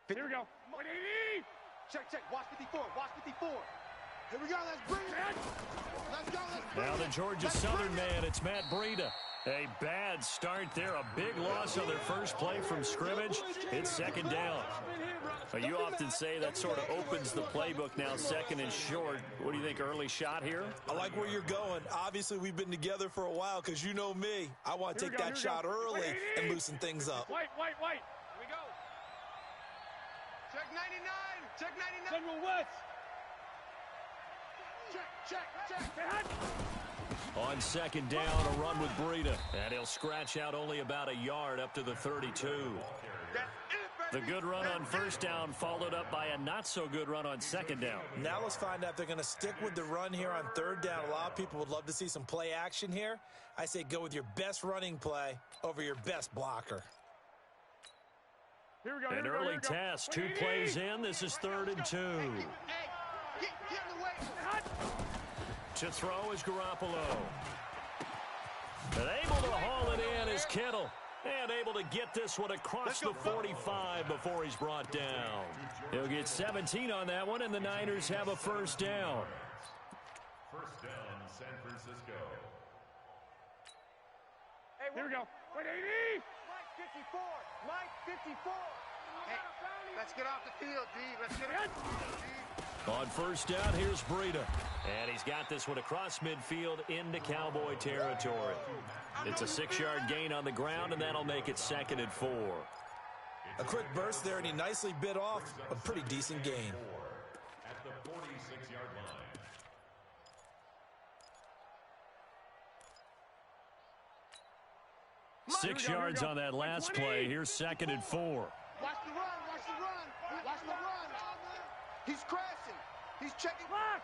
Here we go. 180. Check. Watch 54. Watch 54. Here we go. Let's bring it. Let's go. Let's bring it. Now the Georgia Southern man, it's Matt Breida. A bad start there. A big loss on their first play from scrimmage. It's second down. You often say that sort of opens the playbook now, second and short. What do you think, early shot here? I like where you're going. Obviously, we've been together for a while because you know me. I want to take that shot early and loosen things up. White. Here we go. Check 99. Check 99. General West. Check. On second down, a run with Breida. And he'll scratch out only about a yard up to the 32. The good run on first down followed up by a not-so-good run on second down. Now let's find out if they're going to stick with the run here on third down. A lot of people would love to see some play action here. I say go with your best running play over your best blocker. Here we go. An early test. 2 plays in. This is 3rd and 2. Get in the way. To throw is Garoppolo. And able to haul it in is Kittle. And able to get this one across the 45 before he's brought down. He'll get 17 on that one, and the Niners have a first down. First down, San Francisco. Hey, here we go. 180. Mike 54. Mike 54. Hey, let's get off the field, D. Let's get off the field, D. On first down, here's Breida. And he's got this one across midfield into Cowboy territory. It's a 6-yard gain on the ground, and that'll make it 2nd and 4. A quick burst there, and he nicely bit off a pretty decent gain. At the 46-yard line. Six yards on that last play. Here's 2nd and 4. Watch the run. Watch the run. He's crashing. He's checking. Lock.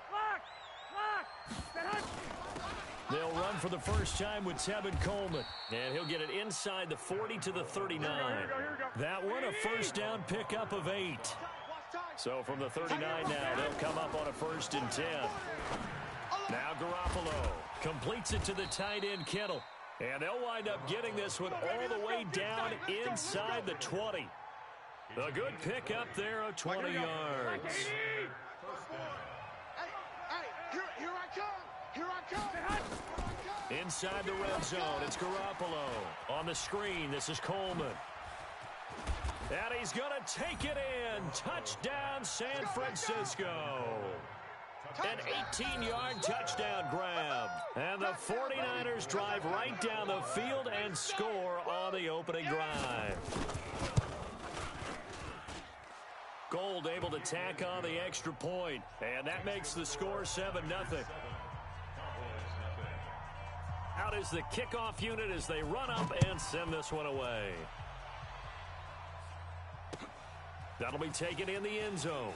They'll run for the first time with Tevin Coleman. And he'll get it inside the 40 to the 39. Here we go. That one a first down pickup of 8. So from the 39 now, they'll come up on a 1st and 10. Now Garoppolo completes it to the tight end Kittle. And they'll wind up getting this one all the way down inside the 20. A good pickup there of 20 yards. Hey, here I come. Inside the red zone, it's Garoppolo. On the screen, this is Coleman. And he's going to take it in. Touchdown, San Francisco. An 18-yard touchdown grab. And the 49ers drive right down the field and score on the opening drive. Gold able to tack on the extra point. And that makes the score 7-0. Out is the kickoff unit as they run up and send this one away. That'll be taken in the end zone.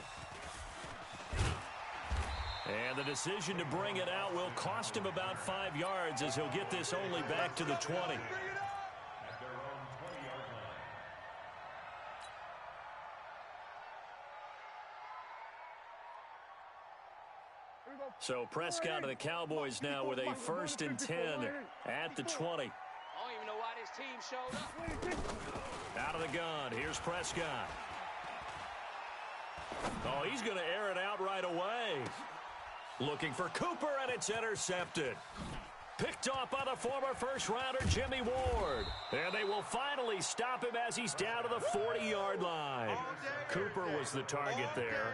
And the decision to bring it out will cost him about 5 yards as he'll get this only back to the 20. At their own 20-yard line. So Prescott of the Cowboys now with a 1st and 10 at the 20. I don't even know why this team showed up. Out of the gun, here's Prescott. Oh, he's going to air it out right away. Looking for Cooper, and it's intercepted. Picked off by the former first-rounder Jimmy Ward. And they will finally stop him as he's down to the 40-yard line. Cooper was the target there.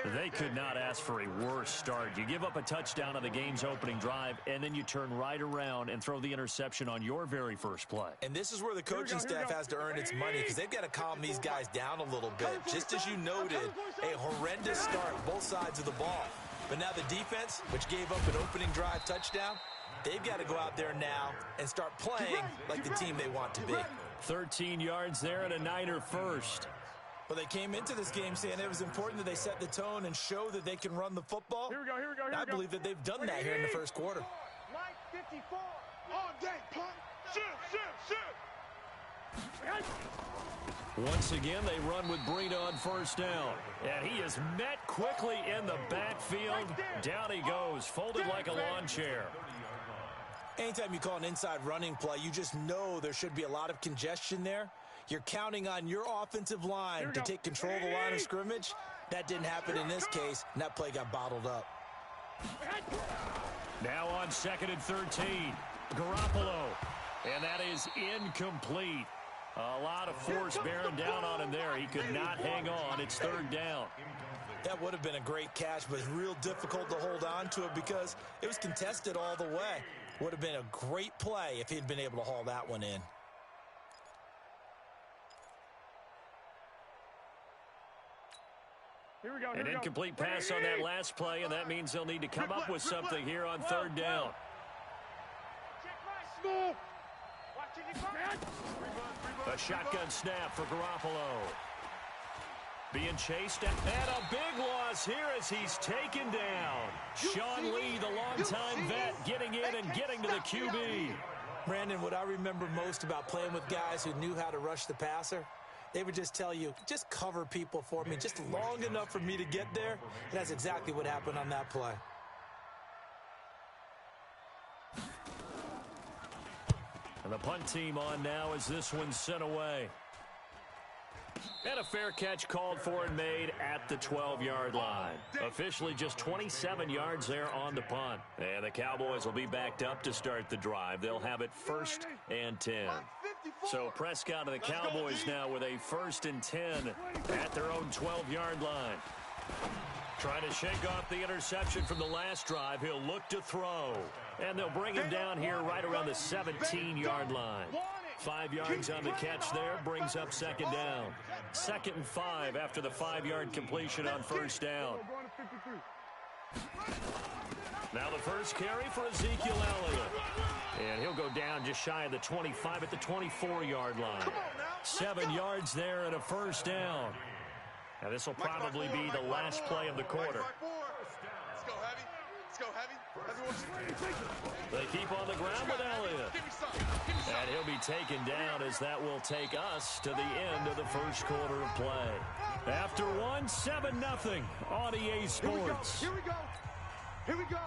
They could not ask for a worse start. You give up a touchdown on the game's opening drive, and then you turn right around and throw the interception on your very first play. And this is where the coaching staff has to earn its money because they've got to calm these guys down a little bit. Just as you noted, a horrendous start both sides of the ball. But now the defense, which gave up an opening drive touchdown, they've got to go out there now and start playing like the team they want to be. 13 yards there and a Niner first. Well, they came into this game saying it was important that they set the tone and show that they can run the football. Here we go. I believe that they've done that here in the first quarter. Mike 54. All day, punt. Shoot. Once again, they run with Breida on first down. And he is met quickly in the backfield. Down he goes, folded like a lawn chair. Anytime you call an inside running play, you just know there should be a lot of congestion there. You're counting on your offensive line to take control of the line of scrimmage. That didn't happen in this case, and that play got bottled up. Now on 2nd and 13, Garoppolo, and that is incomplete. A lot of force bearing down on him there. He could not hang on. It's 3rd down. That would have been a great catch, but it's real difficult to hold on to it because it was contested all the way. Would have been a great play if he'd been able to haul that one in. Here we go. An incomplete pass on that last play, and that means they'll need to come up with something here on 3rd down. A shotgun snap for Garoppolo. Being chased, and a big loss here as he's taken down. Sean Lee, the longtime vet, getting in and getting to the QB. Brandon, what I remember most about playing with guys who knew how to rush the passer, they would just tell you, just cover people for me, just long enough for me to get there. And that's exactly what happened on that play. And the punt team on now as this one's sent away. And a fair catch called for and made at the 12-yard line. Officially just 27 yards there on the punt. And the Cowboys will be backed up to start the drive. They'll have it 1st and 10. So Prescott and the Cowboys now with a 1st and 10 at their own 12-yard line. Trying to shake off the interception from the last drive. He'll look to throw. And they'll bring him down here right around the 17-yard line. 5 yards on the catch there, brings up 2nd down. 2nd and 5 after the 5-yard completion on 1st down. Now the first carry for Ezekiel Elliott. And he'll go down just shy of the 25 at the 24-yard line. 7 yards there and a 1st down. Now this will probably be the last play of the quarter. Let's go heavy. Let's go heavy. They keep on the ground with Elliott. And he'll be taken down as that will take us to the end of the first quarter of play. After one, 7-0 on EA Sports. Here we go. Here we go.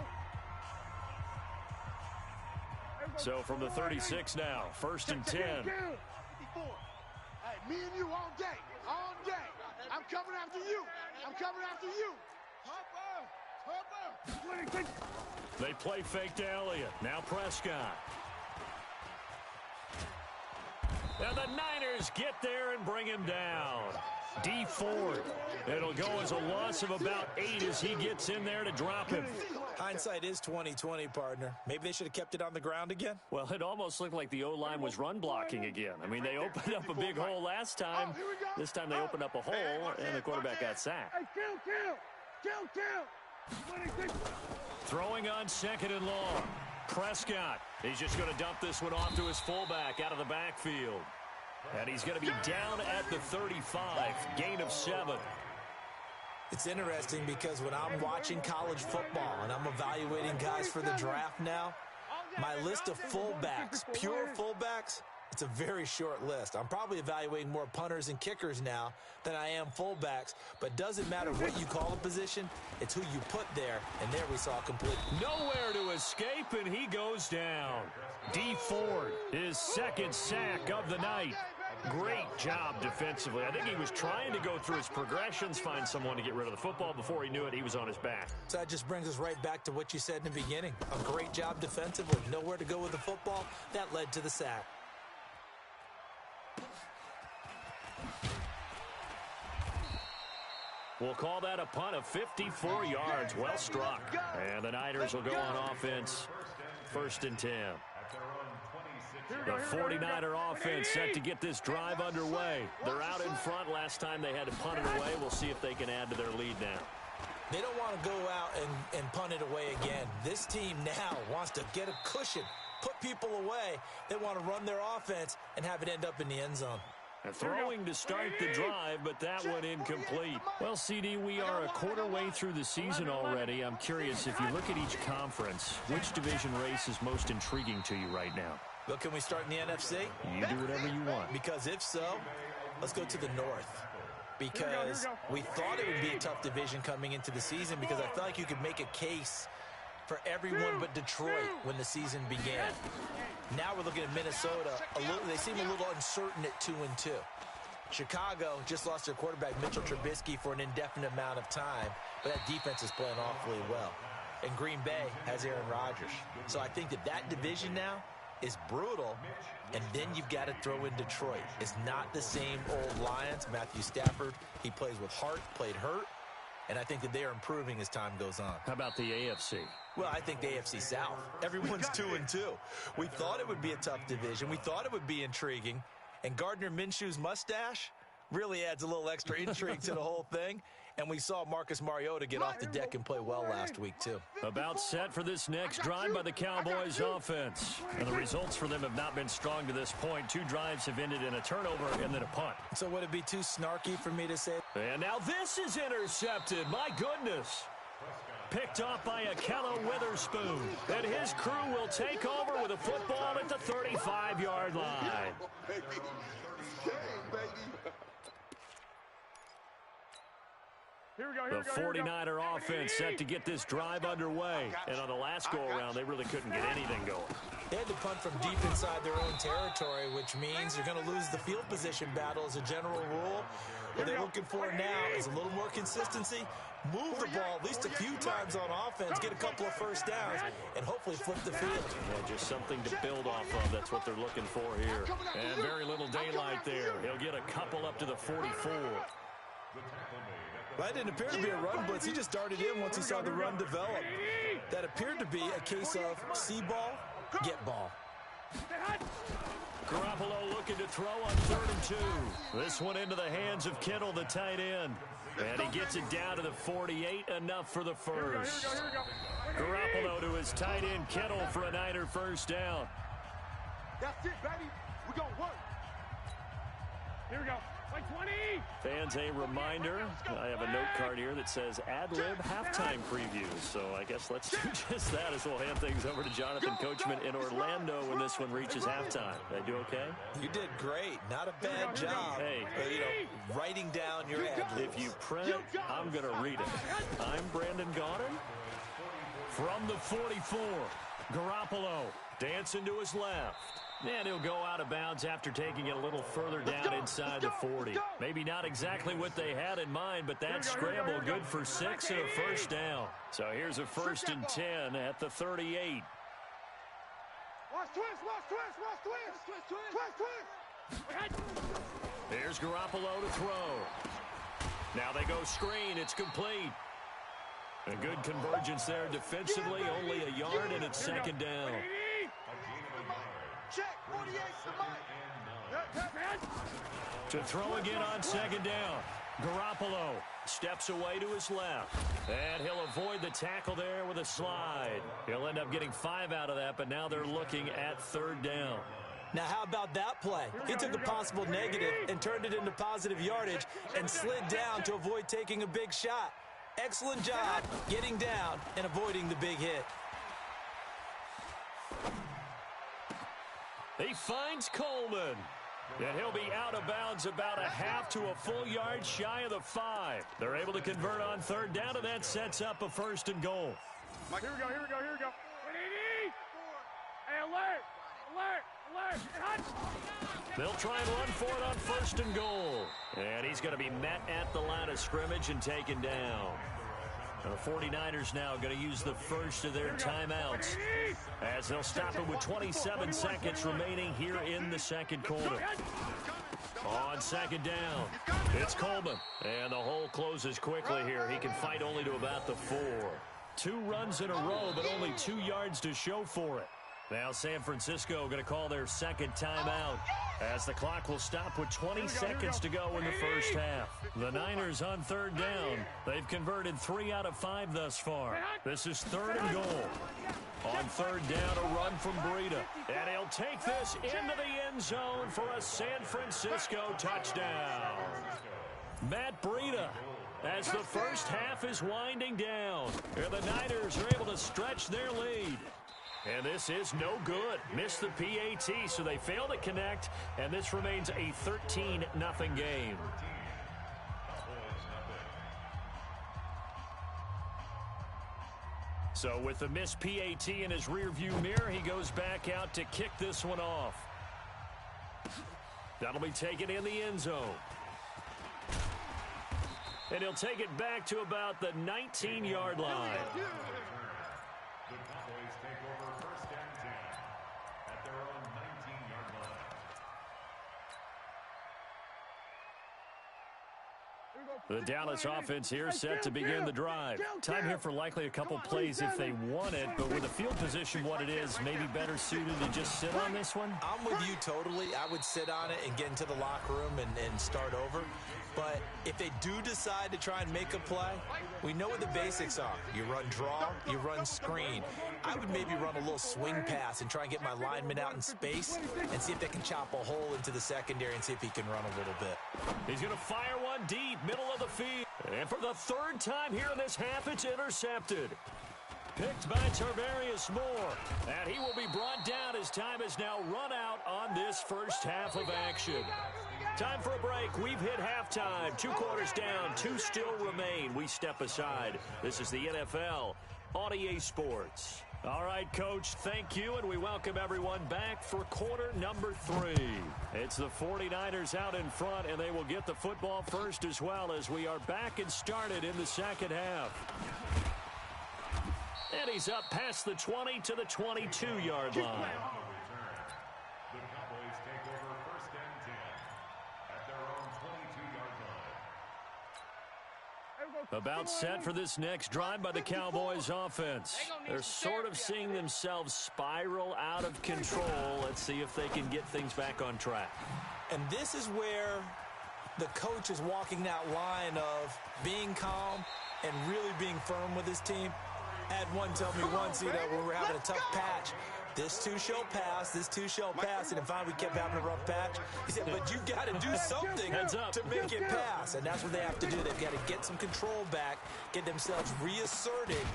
So from the 36 now, 1st and 10. Hey, me and you all day. All day. I'm coming after you. I'm coming after you. They play fake to Elliott. Now Prescott. And the Niners get there and bring him down. D Ford. It'll go as a loss of about 8 as he gets in there to drop him. Hindsight is 20/20, partner. Maybe they should have kept it on the ground again. Well, it almost looked like the O-line was run blocking again. I mean, they opened up a big hole last time. This time they opened up a hole, and the quarterback got sacked. Throwing on 2nd and long. Prescott. He's just going to dump this one off to his fullback out of the backfield. And he's going to be down at the 35. Gain of 7. It's interesting because when I'm watching college football and I'm evaluating guys for the draft now, my list of fullbacks, pure fullbacks, it's a very short list. I'm probably evaluating more punters and kickers now than I am fullbacks, but doesn't matter what you call a position, it's who you put there, and there we saw complete. Nowhere to escape, and he goes down. D Ford, his 2nd sack of the night. Great job defensively. I think he was trying to go through his progressions, find someone to get rid of the football. Before he knew it, he was on his back. So that just brings us right back to what you said in the beginning. A great job defensively. Nowhere to go with the football. That led to the sack. We'll call that a punt of 54 yards. Well struck. And the Niners will go on offense. 1st and 10. The 49er offense set to get this drive underway. They're out in front. Last time they had to punt it away. We'll see if they can add to their lead now. They don't want to go out and punt it away again. This team now wants to get a cushion, put people away. They want to run their offense and have it end up in the end zone. And throwing to start the drive, but that one incomplete. Well, CD, we are a quarter way through the season already. I'm curious, if you look at each conference, which division race is most intriguing to you right now? Well, can we start in the NFC? You do whatever you want. Because if so, let's go to the North. Because we thought it would be a tough division coming into the season because I felt like you could make a case for everyone but Detroit when the season began. Now we're looking at Minnesota. They seem a little uncertain at 2-2. Chicago just lost their quarterback, Mitchell Trubisky, for an indefinite amount of time, but that defense is playing awfully well. And Green Bay has Aaron Rodgers. So I think that division now is brutal, and then you've got to throw in Detroit. It's not the same old Lions. Matthew Stafford, he plays with heart, played hurt, and I think that they are improving as time goes on. How about the AFC? Well, I think the AFC South. Everyone's 2-2. We thought it would be a tough division. We thought it would be intriguing. And Gardner Minshew's mustache really adds a little extra intrigue to the whole thing. And we saw Marcus Mariota get off the deck and play well last week, too. About set for this next drive by the Cowboys offense. And the results for them have not been strong to this point. 2 drives have ended in a turnover and then a punt. So would it be too snarky for me to say? And now this is intercepted. My goodness. Picked off by Akello Witherspoon. And his crew will take over with a football at the 35-yard line. The 49er offense set to get this drive underway. And on the last go-around, they really couldn't get anything going. They had to punt from deep inside their own territory, which means you're going to lose the field position battle as a general rule. What they're looking for now is a little more consistency, move the ball at least a few times on offense, get a couple of first downs, and hopefully flip the field. Yeah, just something to build off of. That's what they're looking for here. And very little daylight there. He'll get a couple up to the 44. That didn't appear to be a run blitz. He just darted in once he saw the run develop. That appeared to be a case of see ball, get ball. Garoppolo looking to throw on 3rd and 2. This one into the hands of Kittle, the tight end. And he gets it down to the 48, enough for the first. Garoppolo to his tight end, Kittle, for a Niner first down. That's it, baby. We're going to work. Here we go. Like 20. Fans, a reminder, I have a note card here that says ad-lib halftime previews. So I guess let's do just that as we'll hand things over to Jonathan Coachman in Orlando when this one reaches halftime. Did I do okay? You did great. Not a bad job. Hey, writing down your ad-libs. If you print, I'm going to read it. I'm Brandon Gaudin. From the 44, Garoppolo dancing to his left. And he'll go out of bounds after taking it a little further down inside the 40. Maybe not exactly what they had in mind, but that scramble good for 6 and a first down. So here's a 1st and 10 at the 38. Watch twist. Here's Garoppolo to throw. Now they go screen. It's complete. A good convergence there defensively. Only a yard, and it's 2nd down. Check, 48 To throw again on 2nd down. Garoppolo steps away to his left. And he'll avoid the tackle there with a slide. He'll end up getting 5 out of that, but now they're looking at 3rd down. Now, how about that play? He took a possible negative and turned it into positive yardage and slid down to avoid taking a big shot. Excellent job getting down and avoiding the big hit. He finds Coleman. And he'll be out of bounds about a half to a full yard shy of the 5. They're able to convert on 3rd down, and that sets up a 1st and goal. Here we go. 180. Hey, alert. They'll try and run for it on 1st and goal. And he's going to be met at the line of scrimmage and taken down. The 49ers now going to use the first of their timeouts as they'll stop it with 27 seconds remaining here in the 2nd quarter. On 2nd down, it's Coleman. And the hole closes quickly here. He can fight only to about the 4. 2 runs in a row, but only 2 yards to show for it. Now San Francisco going to call their 2nd timeout as the clock will stop with 20 seconds to go in the first half. The Niners on 3rd down. They've converted 3 out of 5 thus far. This is 3rd and goal. On 3rd down, a run from Breida. And he'll take this into the end zone for a San Francisco touchdown. Matt Breida, as the first half is winding down. And the Niners are able to stretch their lead. And this is no good. Missed the PAT, so they fail to connect, and this remains a 13-0 game. So with the missed PAT in his rearview mirror, he goes back out to kick this one off. That'll be taken in the end zone. And he'll take it back to about the 19-yard line. The Cowboys take over first and 10 at their own 19-yard line. The Dallas offense here set to begin the drive. Time here for likely a couple plays if they want it, but with the field position what it is, maybe better suited to just sit on this one? I'm with you totally. I would sit on it and get into the locker room and start over. But if they do decide to try and make a play, we know what the basics are. You run draw, you run screen. I would maybe run a little swing pass and try and get my lineman out in space and see if they can chop a hole into the secondary and see if he can run a little bit. He's going to fire one deep, middle of the field. And for the third time here in this half, it's intercepted. Picked by Tarvarius Moore. And he will be brought down as time has now run out on this first half of action. Time for a break. We've hit halftime. 2 quarters down. 2 still remain. We step aside. This is the NFL on EA Sports. All right, Coach, thank you, and we welcome everyone back for quarter number 3. It's the 49ers out in front, and they will get the football first as well as we are back and started in the second half. And he's up past the 20 to the 22-yard line. The Cowboys take over first and 10 at their own 22-yard line. About set for this next drive by the Cowboys offense. They're sort of seeing themselves spiral out of control. Let's see if they can get things back on track. And this is where the coach is walking that line of being calm and really being firm with his team. I had one tell me once, when we were having a tough patch, this too shall pass, this too shall pass, and then finally we kept having a rough patch. He said, but you got to do something to make it pass, and that's what they have to do. They've got to get some control back, get themselves reasserted,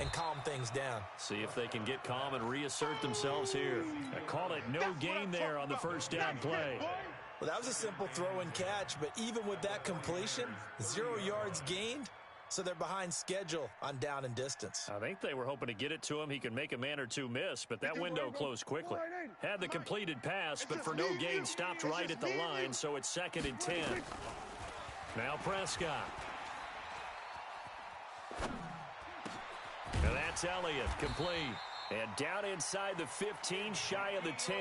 and calm things down. See if they can get calm and reassert themselves here. I call it no gain there on the first down play. Well, that was a simple throw and catch, but even with that completion, 0 yards gained. So they're behind schedule on down and distance. I think they were hoping to get it to him. He can make a man or two miss, but that window closed quickly. Had the completed pass, but for no gain, stopped right at the line, so it's 2nd and 10. Now Prescott. And that's Elliott, complete. And down inside the 15, shy of the 10.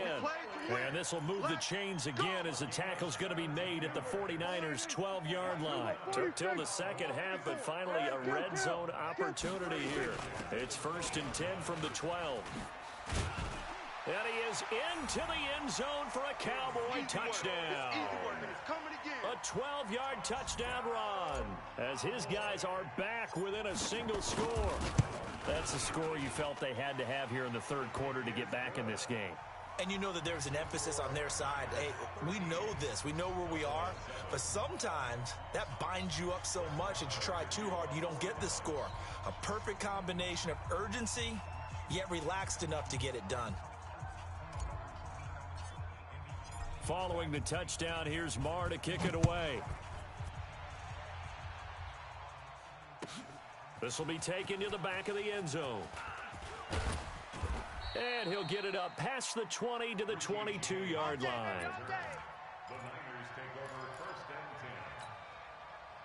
And this will move the chains again as the tackle's going to be made at the 49ers' 12-yard line. Took till the second half, but finally a red zone opportunity here. It's 1st and 10 from the 12. And he is into the end zone for a Cowboy touchdown. A 12-yard touchdown run as his guys are back within a single score. That's the score you felt they had to have here in the third quarter to get back in this game. And you know that there's an emphasis on their side. Hey, we know this. We know where we are. But sometimes that binds you up so much that you try too hard, you don't get the score. A perfect combination of urgency, yet relaxed enough to get it done. Following the touchdown, here's Marr to kick it away. This will be taken to the back of the end zone. And he'll get it up past the 20 to the 22-yard line. The Niners take over first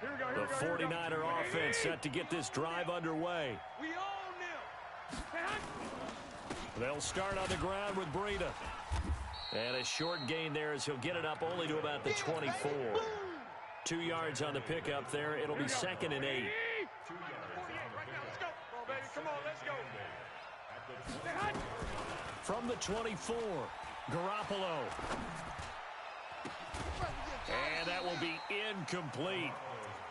and 10. The 49er offense set to get this drive underway. We own them. They'll start on the ground with Breida. And a short gain there as he'll get it up only to about the 24. 2 yards on the pickup there. It'll be 2nd and 8. Come on, let's go. From the 24, Garoppolo. And that will be incomplete.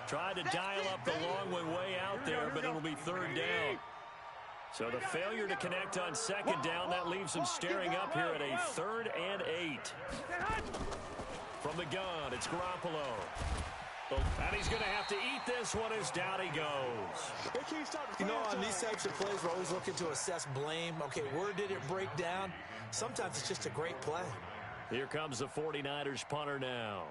Tried to dial up the long one way out there, but it'll be 3rd down. So the failure to connect on 2nd down, that leaves him staring up here at a 3rd and 8. From the gun, it's Garoppolo. And he's going to have to eat this one as down he goes. You know, on these types of plays, we're always looking to assess blame. Okay, where did it break down? Sometimes it's just a great play. Here comes the 49ers punter now.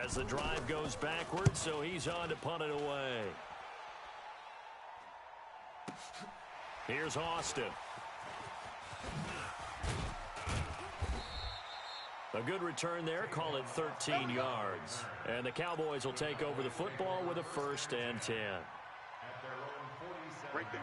As the drive goes backwards, so he's on to punt it away. Here's Austin. A good return there. Call it 13 yards. And the Cowboys will take over the football with a 1st and 10.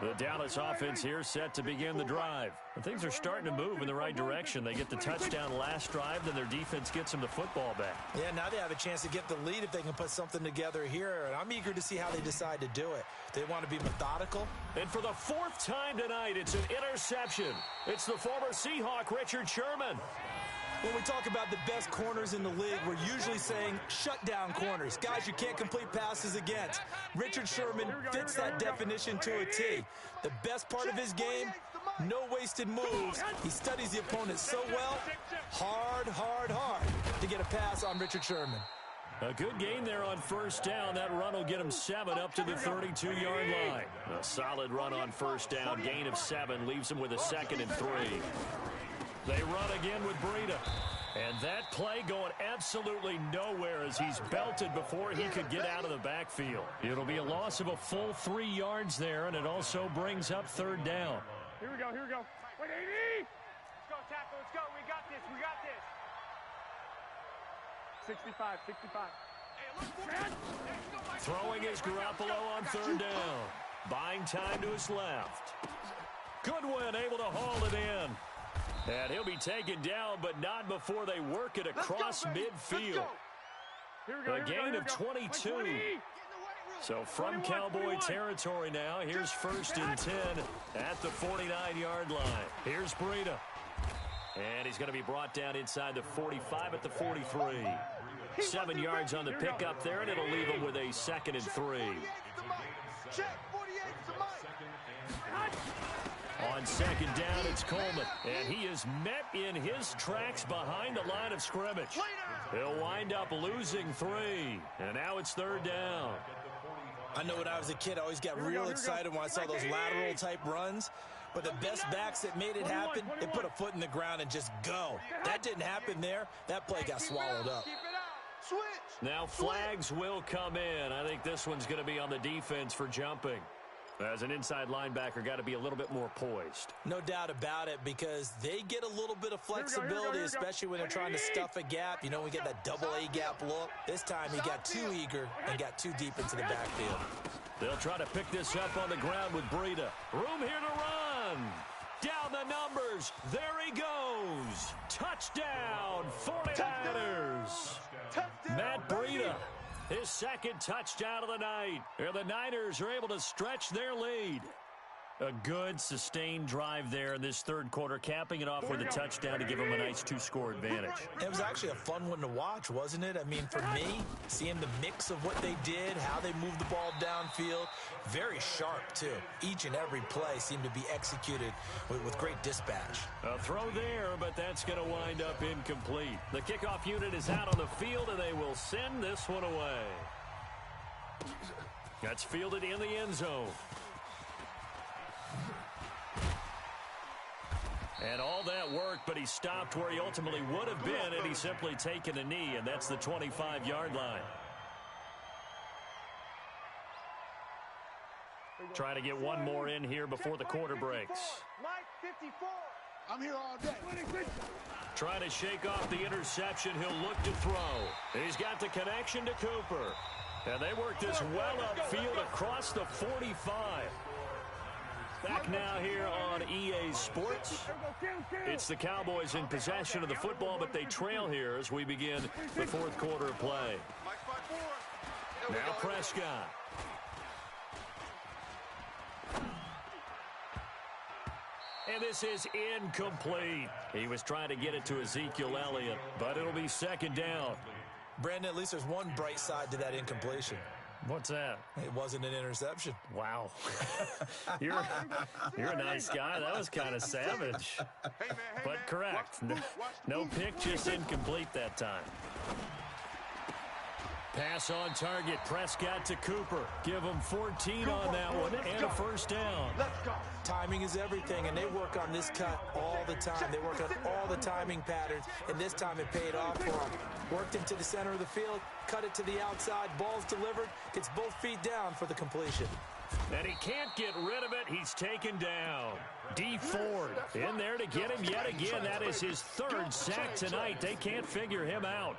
The Dallas offense here set to begin the drive. And things are starting to move in the right direction. They get the touchdown last drive, then their defense gets them the football back. Yeah, now they have a chance to get the lead if they can put something together here. And I'm eager to see how they decide to do it. They want to be methodical. And for the 4th time tonight, it's an interception. It's the former Seahawk, Richard Sherman. When we talk about the best corners in the league, we're usually saying shutdown corners. Guys you can't complete passes against. Richard Sherman fits that definition to a T. The best part of his game, no wasted moves. He studies the opponent so well, hard to get a pass on Richard Sherman. A good gain there on 1st down. That run will get him 7 up to the 32-yard line. A solid run on 1st down. Gain of 7 leaves him with a 2nd and 3. They run again with Breida. And that play going absolutely nowhere as he's belted before he could get out of the backfield. It'll be a loss of a full 3 yards there, and it also brings up 3rd down. Here we go. Wait, 80! Let's go, tackle. Let's go. We got this. 65. Throwing is Garoppolo on 3rd down. Buying time to his left. Goodwin able to haul it in. And he'll be taken down, but not before they work it across midfield. A gain of 22. So from Cowboy territory now, here's 1st and 10 at the 49-yard line. Here's Breida. And he's going to be brought down inside the 45 at the 43. 7 yards on the pickup there, and it'll leave him with a 2nd and 3. On 2nd down, it's Coleman, and he is met in his tracks behind the line of scrimmage. He'll wind up losing 3, and now it's 3rd down. I know when I was a kid, I always got real excited when I saw those lateral-type runs. But the best backs that made it happen, they put a foot in the ground and just go. That didn't happen there. That play got swallowed up. Now flags will come in. I think this one's going to be on the defense for jumping. As an inside linebacker, got to be a little bit more poised. No doubt about it, because they get a little bit of flexibility, especially when they're trying to stuff a gap. You know, we get that double A gap look. This time he got too eager and got too deep into the backfield. They'll try to pick this up on the ground with Breida. Room here to run. Down the numbers. There he goes. Touchdown, 49ers. Matt Breida. His 2nd touchdown of the night. And the Niners are able to stretch their lead. A good, sustained drive there in this 3rd quarter, capping it off with a touchdown to give them a nice 2-score advantage. It was actually a fun one to watch, wasn't it? I mean, for me, seeing the mix of what they did, how they moved the ball downfield, very sharp, too. Each and every play seemed to be executed with great dispatch. A throw there, but that's going to wind up incomplete. The kickoff unit is out on the field, and they will send this one away. That's fielded in the end zone. And all that worked, but he stopped where he ultimately would have been, and he's simply taken a knee, and that's the 25-yard line. Trying to get one more in here before the quarter breaks. Mike 54. I'm here all day. Trying to shake off the interception. He'll look to throw. He's got the connection to Cooper. And they work this well upfield across the 45. Back now here on EA Sports. It's the Cowboys in possession of the football, but they trail here as we begin the 4th quarter of play. Now Prescott. And this is incomplete. He was trying to get it to Ezekiel Elliott, but it'll be 2nd down. Brandon, at least there's one bright side to that incompletion. What's that? It wasn't an interception. Wow. You're a nice guy. That was kind of savage. But correct. No pick, just incomplete that time. Pass on target. Prescott to Cooper. Give him 14 on that one and a 1st down. Let's go. Timing is everything, and they work on this cut all the time. They work on all the timing patterns, and this time it paid off for them. Worked into the center of the field, cut it to the outside, ball's delivered, gets both feet down for the completion. And he can't get rid of it. He he's taken down. D Ford in there to get him yet again. That is his third sack tonight. They can't figure him out.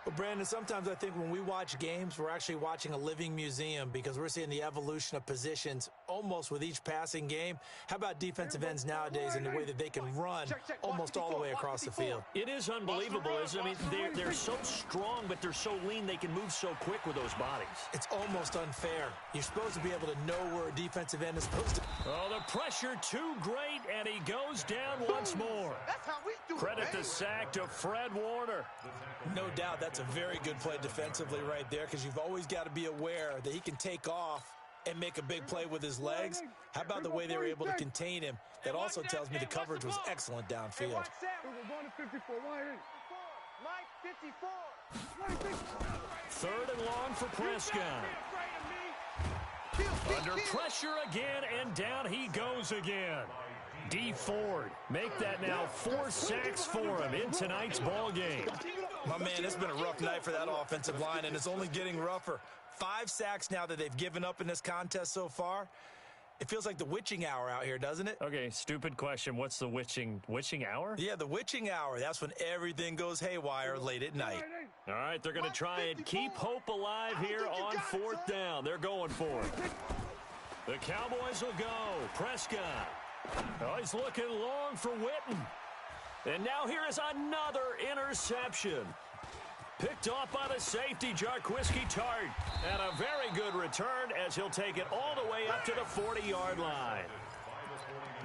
Well, Brandon, sometimes I think when we watch games, we're actually watching a living museum because we're seeing the evolution of positions almost with each passing game. How about defensive ends nowadays and the way that they can run almost all the way across the field? It is unbelievable, isn't it? I mean, they're so strong, but they're so lean. They can move so quick with those bodies. It's almost unfair. You're supposed to be able to know where a defensive end is supposed to. Oh, the pressure too great, and he goes down once more. That's how we do it. Credit the sack to Fred Warner. No doubt that's a very good play defensively right there because you've always got to be aware that he can take off and make a big play with his legs. How about the way they were able to contain him? That also tells me the coverage was excellent downfield. We're going to 54. Mike 54. Third and long for Prescott. Under pressure again, and down he goes again. D Ford make that now 4 sacks for him in tonight's ball game. My man, it's been a rough night for that offensive line, and it's only getting rougher. 5 sacks now that they've given up in this contest so far. It feels like the witching hour out here, doesn't it? Okay, stupid question. What's the witching hour? Yeah, the witching hour. That's when everything goes haywire late at night. All right, they're going to try and keep hope alive here on 4th down. They're going for it. The Cowboys will go. Prescott. Oh, he's looking long for Witten. And now here is another interception. Picked off by the safety, Jarquiski Tart. And a very good return as he'll take it all the way up to the 40-yard line.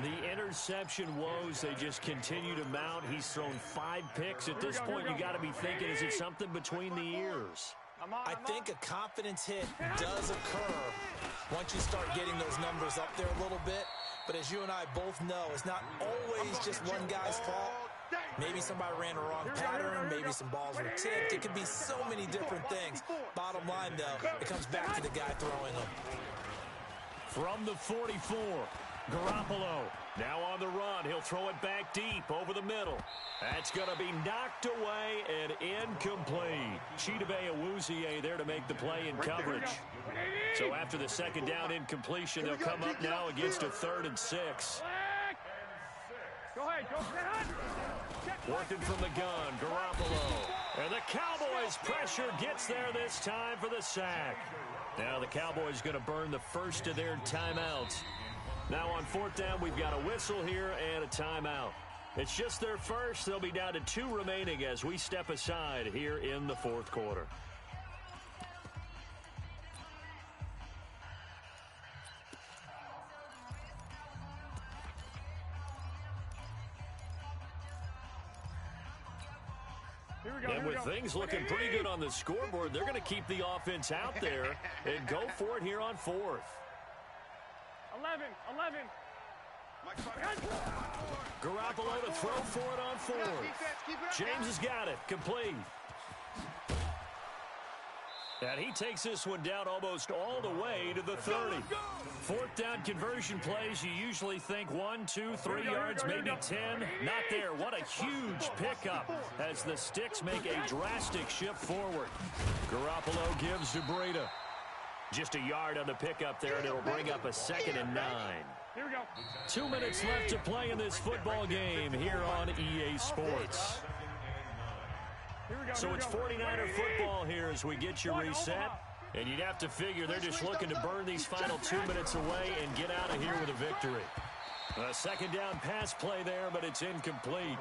The interception woes, they just continue to mount. He's thrown 5 picks. At this point, you got to be thinking, is it something between the ears? I think a confidence hit does occur once you start getting those numbers up there a little bit. But as you and I both know, it's not always just one guy's fault. Maybe somebody ran a wrong pattern. Maybe some balls were tipped. It could be so many different things. Bottom line, though, it comes back to the guy throwing them. From the 44, Garoppolo now on the run. He'll throw it back deep over the middle. That's going to be knocked away and incomplete. Chidobe Awuzie there to make the play in coverage. So after the second down incompletion, they'll come up now against a 3rd and 6. Go ahead, go. Working from the gun, Garoppolo. And the Cowboys pressure gets there this time for the sack. Now the Cowboys going to burn the first of their timeouts. Now on 4th down, we've got a whistle here and a timeout. It's just their first. They'll be down to 2 remaining as we step aside here in the 4th quarter. And with things looking pretty good on the scoreboard, they're going to keep the offense out there and go for it here on 4th. 11. Garoppolo to throw for it on 4th. James has got it. Complete. And he takes this one down almost all the way to the 30. 4th down conversion plays, you usually think 1, 2, 3 yards, maybe 10. Not there. What a huge pickup as the Sticks make a drastic shift forward. Garoppolo gives to Breida. Just a yard on the pickup there, and it'll bring up a 2nd and 9. Here we go. 2 minutes left to play in this football game here on EA Sports. So it's 49er football here as we get your reset. And you'd have to figure they're just looking to burn these final 2 minutes away and get out of here with a victory. A 2nd down pass play there, but it's incomplete.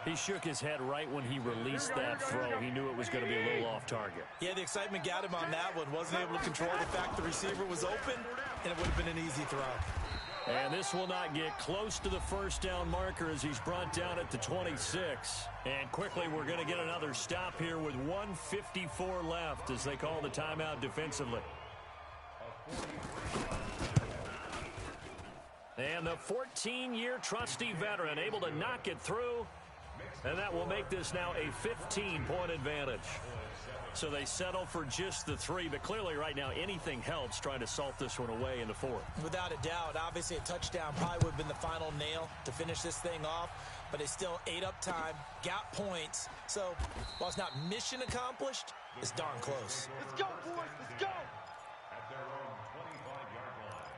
He shook his head right when he released that throw. He knew it was going to be a little off target. Yeah, the excitement got him on that one. Wasn't able to control the fact the receiver was open, and it would have been an easy throw. And this will not get close to the 1st down marker as he's brought down at the 26. And quickly, we're going to get another stop here with 1:54 left as they call the timeout defensively. And the 14-year trusty veteran able to knock it through. And that will make this now a 15-point advantage. So they settle for just the 3, but clearly right now anything helps trying to salt this one away in the 4th. Without a doubt, obviously a touchdown probably would have been the final nail to finish this thing off, but they still ate up time, got points. So while it's not mission accomplished, it's darn close. Let's go, boys, let's go. At their own 25-yard line.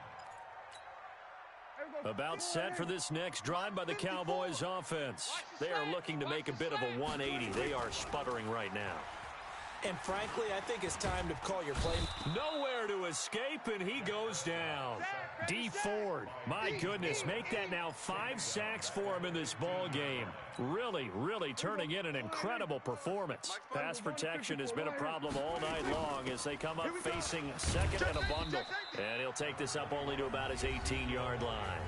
About set for this next drive by the Cowboys offense. They are looking to make a bit of a 180. They are sputtering right now. And frankly, I think it's time to call your play. Nowhere to escape, and he goes down. D Ford, my goodness, make that now 5 sacks for him in this ball game. Really, really turning in an incredible performance. Pass protection has been a problem all night long as they come up facing second and a bundle. And he'll take this up only to about his 18-yard line.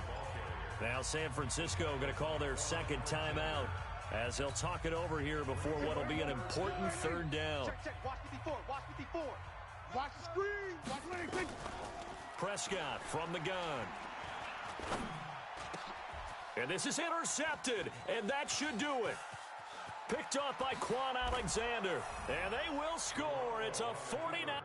Now San Francisco going to call their second timeout as they'll talk it over here before what will be an important third down. Check. Watch me before. Watch me before. Watch the screen. Watch me. Prescott from the gun. And this is intercepted, and that should do it. Picked off by Quan Alexander, and they will score. It's a 49.